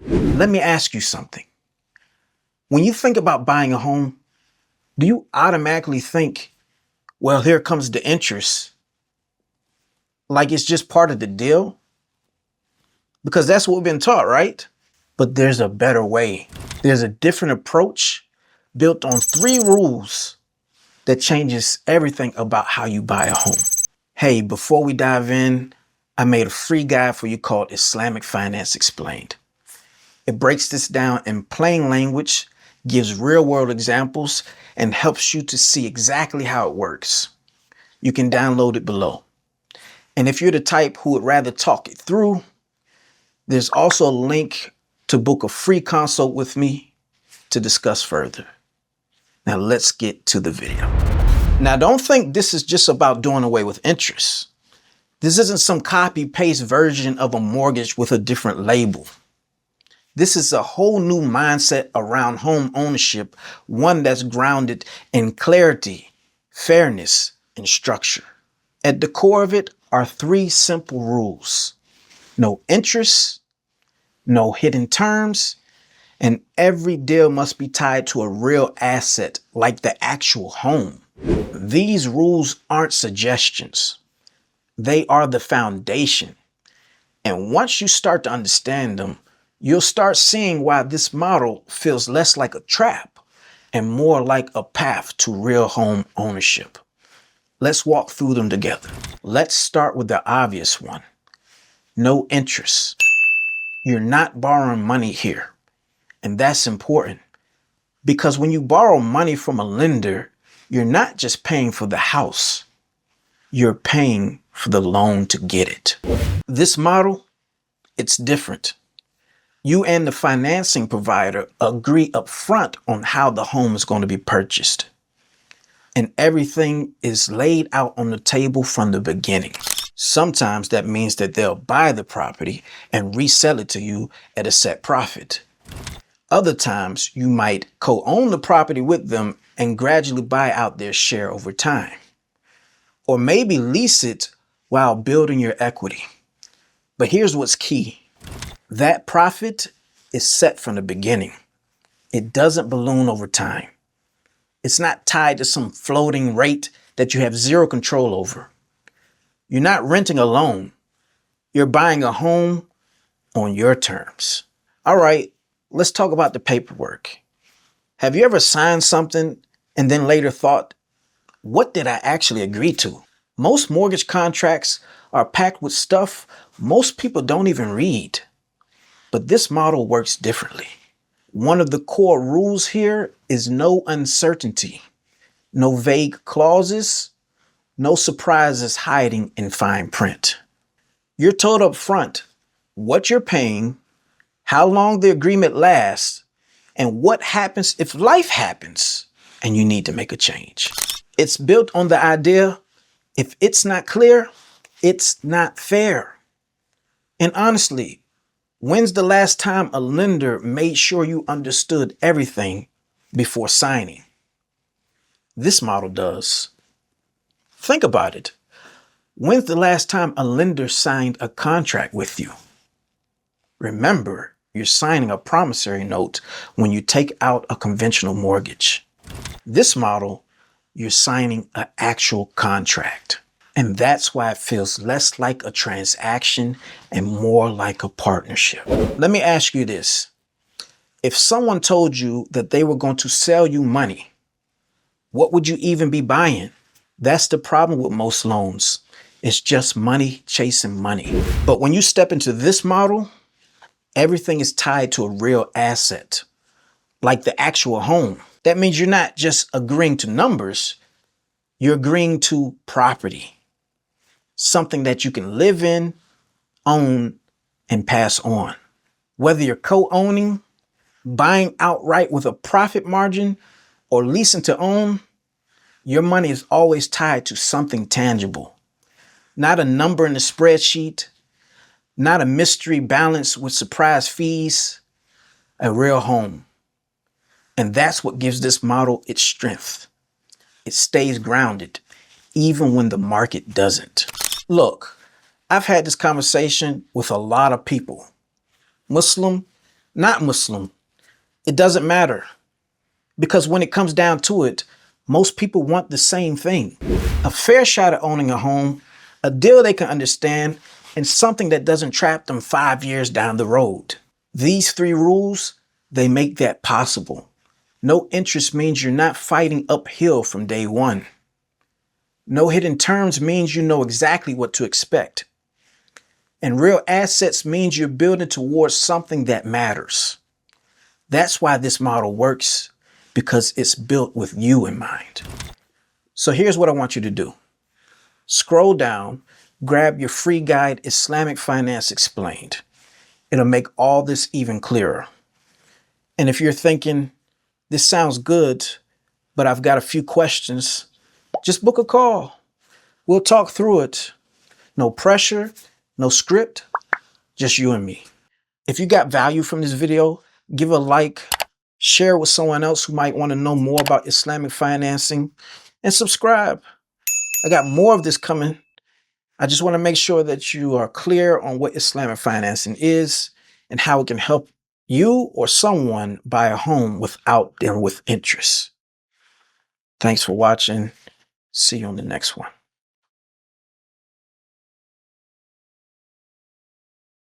Let me ask you something. When you think about buying a home, do you automatically think, well, here comes the interest, like it's just part of the deal? Because that's what we've been taught, right? But there's a better way. There's a different approach built on 3 rules that changes everything about how you buy a home. Hey, before we dive in, I made a free guide for you called Islamic Finance Explained. It breaks this down in plain language, gives real-world examples, and helps you to see exactly how it works. You can download it below. And if you're the type who would rather talk it through, there's also a link to book a free consult with me to discuss further. Now let's get to the video. Now don't think this is just about doing away with interest. This isn't some copy-paste version of a mortgage with a different label. This is a whole new mindset around home ownership, one that's grounded in clarity, fairness, and structure. At the core of it are 3 simple rules: no interest, no hidden terms, and every deal must be tied to a real asset like the actual home. These rules aren't suggestions. They are the foundation. And once you start to understand them, you'll start seeing why this model feels less like a trap and more like a path to real home ownership. Let's walk through them together. Let's start with the obvious one. No interest. You're not borrowing money here. And that's important because when you borrow money from a lender, you're not just paying for the house. You're paying for the loan to get it. This model, it's different. You and the financing provider agree up front on how the home is going to be purchased. And everything is laid out on the table from the beginning. Sometimes that means that they'll buy the property and resell it to you at a set profit. Other times you might co-own the property with them and gradually buy out their share over time. Or maybe lease it while building your equity. But here's what's key. That profit is set from the beginning. It doesn't balloon over time. It's not tied to some floating rate that you have zero control over. You're not renting a loan. You're buying a home on your terms. All right, let's talk about the paperwork. Have you ever signed something and then later thought, what did I actually agree to? Most mortgage contracts are packed with stuff most people don't even read. But this model works differently. One of the core rules here is no uncertainty, no vague clauses, no surprises hiding in fine print. You're told up front what you're paying, how long the agreement lasts, and what happens if life happens and you need to make a change. It's built on the idea, if it's not clear, it's not fair. And honestly, when's the last time a lender made sure you understood everything before signing? This model does. Think about it. When's the last time a lender signed a contract with you? Remember, you're signing a promissory note when you take out a conventional mortgage. This model, you're signing an actual contract. And that's why it feels less like a transaction and more like a partnership. Let me ask you this. If someone told you that they were going to sell you money, what would you even be buying? That's the problem with most loans. It's just money chasing money. But when you step into this model, everything is tied to a real asset, like the actual home. That means you're not just agreeing to numbers, you're agreeing to property. Something that you can live in, own, and pass on. Whether you're co-owning, buying outright with a profit margin, or leasing to own, your money is always tied to something tangible. Not a number in a spreadsheet, not a mystery balance with surprise fees, a real home. And that's what gives this model its strength. It stays grounded, even when the market doesn't. Look, I've had this conversation with a lot of people, Muslim not Muslim. It doesn't matter. Because when it comes down to it, most people want the same thing. A fair shot at owning a home, a deal they can understand, and something that doesn't trap them 5 years down the road. These 3 rules, they make that possible. No interest means you're not fighting uphill from day one. No hidden terms means you know exactly what to expect. And real assets means you're building towards something that matters. That's why this model works, because it's built with you in mind. So here's what I want you to do. Scroll down, grab your free guide, Islamic Finance Explained. It'll make all this even clearer. And if you're thinking, this sounds good, but I've got a few questions, just book a call. We'll talk through it. No pressure, no script, just you and me. If you got value from this video, give a like, share with someone else who might want to know more about Islamic financing, and subscribe. I got more of this coming. I just want to make sure that you are clear on what Islamic financing is and how it can help you or someone buy a home without dealing with interest. Thanks for watching. See you on the next one.